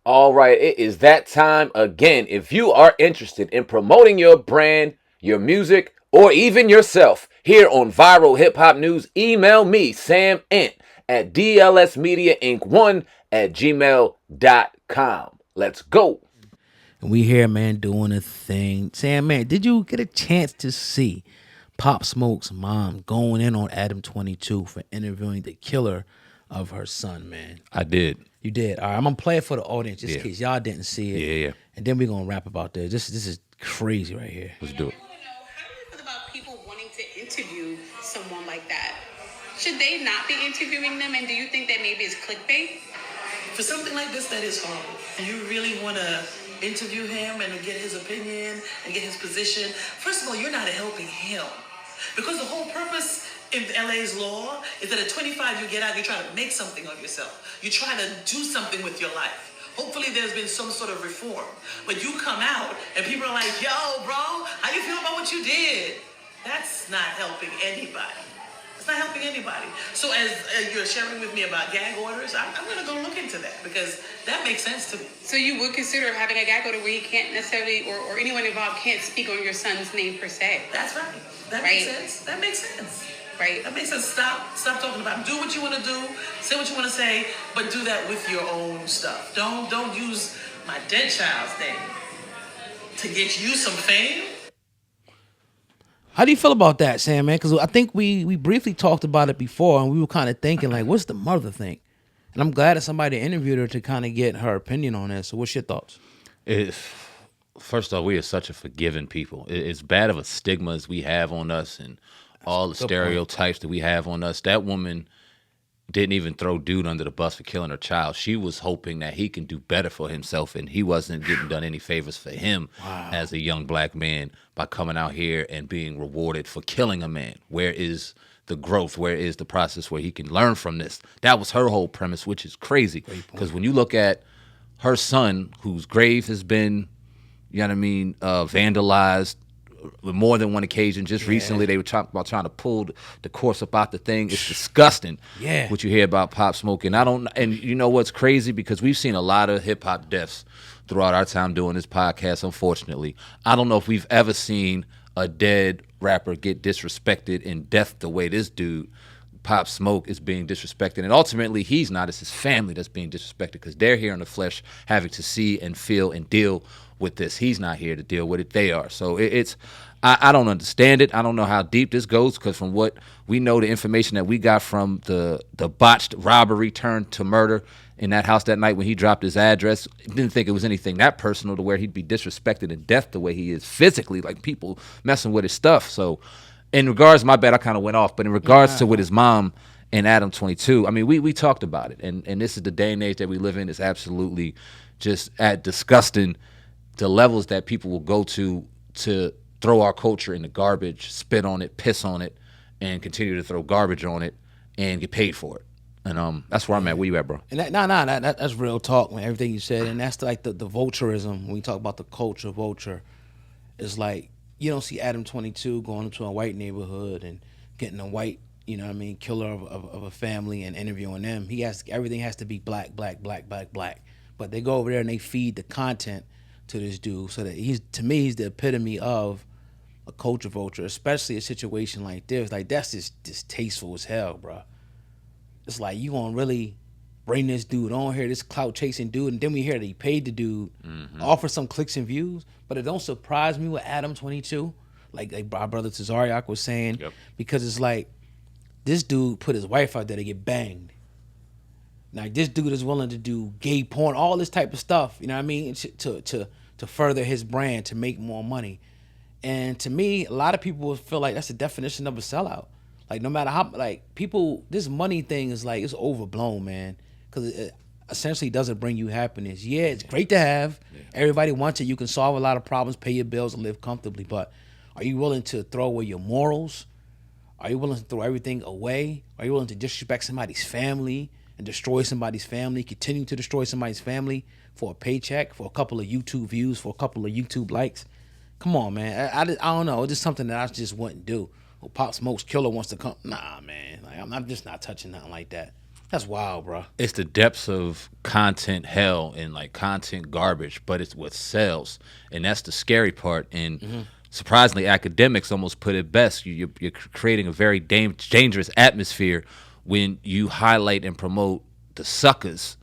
All right, it is that time again. If you are interested in promoting your brand, your music, or even yourself here on Viral Hip Hop News, email me, Sam Ent, at dlsmediainc1 at gmail.com. Let's go. And we here, man, doing a thing. Sam, man, did you get a chance to see Pop Smoke's mom going in on Adam 22 for interviewing the killer of her son, man? I did. You did. All right, I'm gonna play it for the audience just in Yeah. case y'all didn't see it. Yeah. And then we're gonna rap about this. This is crazy right here. Let's do it. I want to know, how do you feel about people wanting to interview someone like that? Should they not be interviewing them? And do you think that maybe it's clickbait? For something like this, that is horrible. And you really want to interview him and get his opinion and get his position. First of all, you're not helping him. Because the whole purpose in LA's law is that at 25 you get out, you try to make something of yourself. You try to do something with your life. Hopefully there's been some sort of reform. But you come out and people are like, yo, bro, how you feel about what you did? That's not helping anybody. It's not helping anybody. So as you're sharing with me about gag orders, I'm going to go look into that because that makes sense to me. So you would consider having a gag order where you can't necessarily, or anyone involved can't speak on your son's name per se? That's right. That Right. makes sense. That makes sense. Right. That makes sense. Stop talking about it. Do what you want to do, say what you want to say, but do that with your own stuff. Don't use my dead child's name to get you some fame. How do you feel about that, Sam, man? Because I think we briefly talked about it before, and we were kind of thinking, like, what's the mother think? And I'm glad that somebody interviewed her to kind of get her opinion on that. So what's your thoughts? First off, we are such a forgiving people. As bad of a stigma as we have on us and all the good point. stereotypes that we have on us, that woman didn't even throw dude under the bus for killing her child. She was hoping that he can do better for himself, and he wasn't getting done any favors for him as a young black man by coming out here and being rewarded for killing a man. Where is the growth? Where is the process where he can learn from this? That was her whole premise, which is crazy. Because when you look at her son, whose grave has been, you know what I mean, vandalized with more than one occasion. Just recently, they were talking about trying to pull the corpse up out the thing. It's disgusting. Yeah. What you hear about Pop Smoke. And you know what's crazy? Because we've seen a lot of hip hop deaths throughout our time doing this podcast, unfortunately. I don't know if we've ever seen a dead rapper get disrespected in death the way this dude Pop Smoke is being disrespected, and ultimately he's not. It's his family that's being disrespected because they're here in the flesh, having to see and feel and deal with this. He's not here to deal with it. They are. So I don't understand it. I don't know how deep this goes because from what we know, the information that we got from the botched robbery turned to murder in that house that night when he dropped his address, didn't think it was anything that personal to where he'd be disrespected in death the way he is physically, like people messing with his stuff. So in regards, my bad, I kind of went off, but in regards to with his mom and Adam 22, I mean, we talked about it, and this is the day and age that we live in. It's absolutely just at disgusting the levels that people will go to throw our culture in the garbage, spit on it, piss on it, and continue to throw garbage on it and get paid for it. And that's where I'm at. Where you at, bro? And that's real talk, man. Everything you said, and that's like the vulturism. When we talk about the culture vulture, it's like you don't see Adam 22 going into a white neighborhood and getting a white, you know what I mean, killer of a family and interviewing them. Everything has to be black, black, black, black, black. But they go over there and they feed the content to this dude, so that he's the epitome of a culture vulture, especially a situation like this. Like that's just distasteful as hell, bro. It's like you gonna really bring this dude on here, this clout chasing dude, and then we hear that he paid the dude, offer some clicks and views. But it don't surprise me with Adam 22, like our brother Tazariak was saying, because it's like this dude put his wife out there to get banged. Now this dude is willing to do gay porn, all this type of stuff, you know what I mean, to further his brand, to make more money. And to me, a lot of people feel like that's the definition of a sellout. Like no matter how, like people, this money thing is like, it's overblown, man. Because it essentially doesn't bring you happiness. Yeah, it's great to have. Everybody wants it. You can solve a lot of problems, pay your bills, and live comfortably. But are you willing to throw away your morals? Are you willing to throw everything away? Are you willing to disrespect somebody's family and destroy somebody's family, continue to destroy somebody's family for a paycheck, for a couple of YouTube views, for a couple of YouTube likes? Come on, man. I don't know. It's just something that I just wouldn't do. Well, Pop Smoke's killer wants to come. Nah, man. Like, I'm just not touching nothing like that. That's wild, bro. It's the depths of content hell and like content garbage, but it's what sells, and that's the scary part. And surprisingly, academics almost put it best. You're creating a very dangerous atmosphere when you highlight and promote the suckers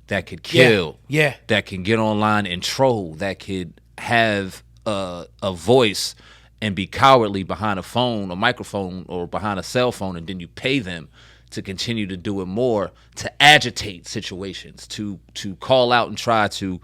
that could kill, Yeah. that can get online and troll, that could have a voice and be cowardly behind a phone, a microphone, or behind a cell phone, and then you pay them to continue to do it more, to agitate situations, to call out and try to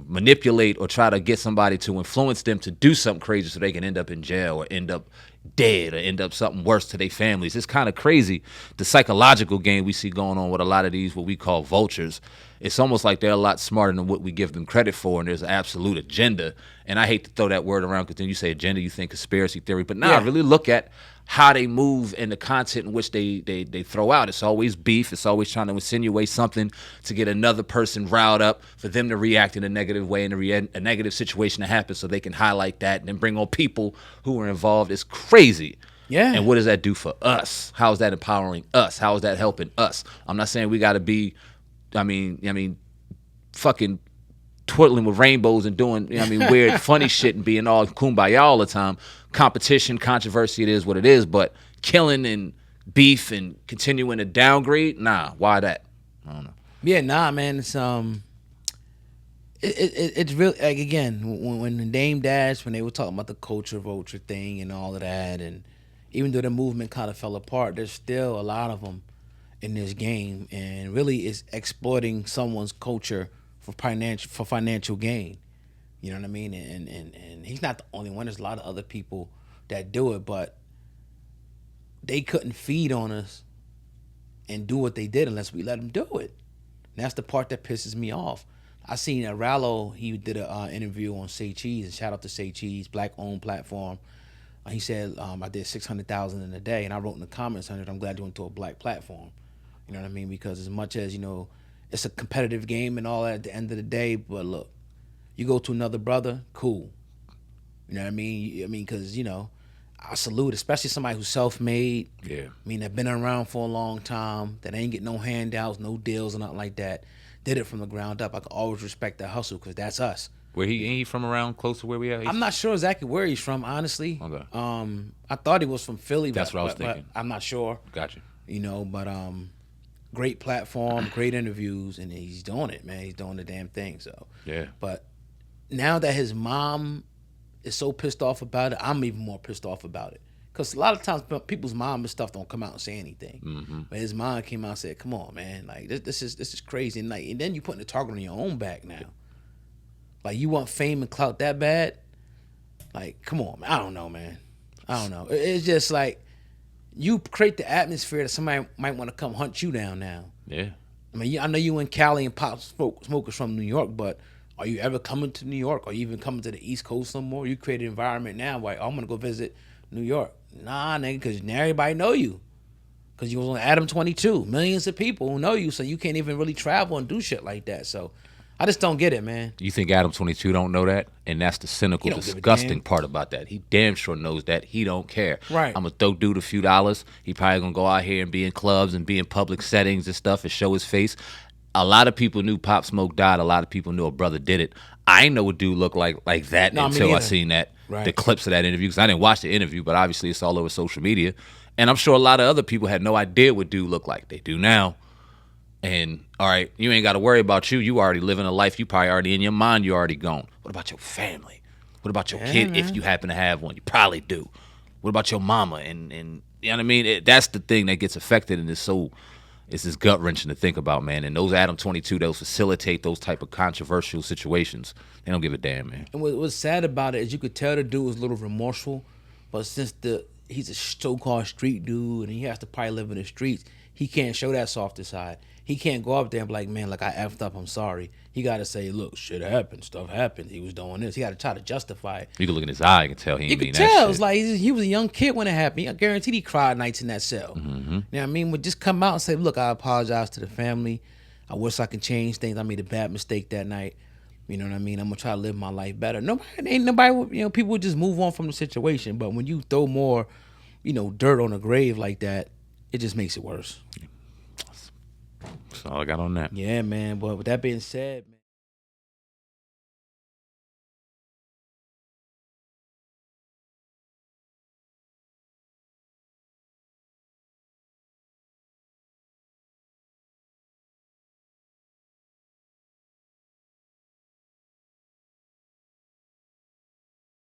manipulate or try to get somebody to influence them to do something crazy so they can end up in jail or end up dead or end up something worse to their families. It's kind of crazy, the psychological game we see going on with a lot of these what we call vultures. It's almost like they're a lot smarter than what we give them credit for, and there's an absolute agenda. And I hate to throw that word around because then you say agenda, you think conspiracy theory. But now I really look at how they move and the content in which they throw out. It's always beef. It's always trying to insinuate something to get another person riled up for them to react in a negative way and a negative situation to happen so they can highlight that and then bring on people who are involved. It's crazy. Yeah. And what does that do for us? How is that empowering us? How is that helping us? I'm not saying we got to be, I mean, fucking twiddling with rainbows and doing, weird, funny shit and being all kumbaya all the time. Competition, controversy, it is what it is. But killing and beef and continuing to downgrade, nah. Why that? I don't know. Yeah, nah, man. It's it's really like again when the Dame Dash when they were talking about the culture vulture thing and all of that, and even though the movement kind of fell apart, there's still a lot of them in this game, and really is exploiting someone's culture for financial gain. You know what I mean? And he's not the only one. There's a lot of other people that do it, but they couldn't feed on us and do what they did unless we let them do it. And that's the part that pisses me off. I seen Rallo, he did an interview on Say Cheese, and shout out to Say Cheese, black-owned platform. He said, I did 600,000 in a day, and I wrote in the comments under it, I'm glad you went to a black platform. You know what I mean? Because as much as, it's a competitive game and all that at the end of the day, but look, you go to another brother, cool. You know what I mean? Because, I salute, especially somebody who's self-made. Yeah. That been around for a long time, that ain't get no handouts, no deals or nothing like that. Did it from the ground up. I can always respect that hustle because that's us. Where ain't he from around close to where we are? I'm not sure exactly where he's from, honestly. Okay. I thought he was from Philly. That's what I was thinking. But I'm not sure. Gotcha. But great platform, great interviews, and he's doing it, man. He's doing the damn thing. So Yeah. But now that his mom is so pissed off about it, I'm even more pissed off about it. Because a lot of times people's mom and stuff don't come out and say anything. Mm-hmm. But his mom came out and said, come on, man. Like, this is crazy. And, and then you're putting the target on your own back now. Like, you want fame and clout that bad? Like, come on, man. I don't know, man. I don't know. It's just like, you create the atmosphere that somebody might want to come hunt you down now. Yeah. I know you in Cali and Pop Smokers from New York, but are you ever coming to New York? Are you even coming to the East Coast some more? You create an environment now like, I'm going to go visit New York. Nah, nigga, because now everybody know you. Because you was on Adam 22. Millions of people who know you, so you can't even really travel and do shit like that. So I just don't get it, man. You think Adam 22 don't know that? And that's the cynical, He don't give a disgusting damn. part about that. He damn sure knows that. He don't care. Right. I'm going to throw dude a few dollars. He probably going to go out here and be in clubs and be in public settings and stuff and show his face. A lot of people knew Pop Smoke died. A lot of people knew a brother did it. I ain't know what dude looked like that No, me until I neither. seen that, Right. the clips of that interview, because I didn't watch the interview, but obviously it's all over social media. And I'm sure a lot of other people had no idea what dude looked like. They do now. And, all right, you ain't got to worry about you. You already living a life. You probably already in your mind. You already gone. What about your family? What about your kid if you happen to have one? You probably do. What about your mama? And you know what I mean? That's the thing that gets affected, and it's just gut-wrenching to think about, man. And those Adam 22, those facilitate those type of controversial situations. They don't give a damn, man. And what's sad about it is you could tell the dude was a little remorseful, but since he's a so-called street dude and he has to probably live in the streets, he can't show that softer side. He can't go up there and be like, man, like I effed up, I'm sorry. He got to say, look, shit happened, stuff happened. He was doing this. He got to try to justify it. You can look in his eye and tell he You ain't could mean tell. that It was shit. like he was a young kid when it happened. I guaranteed he cried nights in that cell. Mm-hmm. You know what I mean? Would just come out and say, look, I apologize to the family. I wish I could change things. I made a bad mistake that night. You know what I mean? I'm going to try to live my life better. People would just move on from the situation. But when you throw more, dirt on a grave like that, it just makes it worse. That's all I got on that. Yeah, man. But with that being said,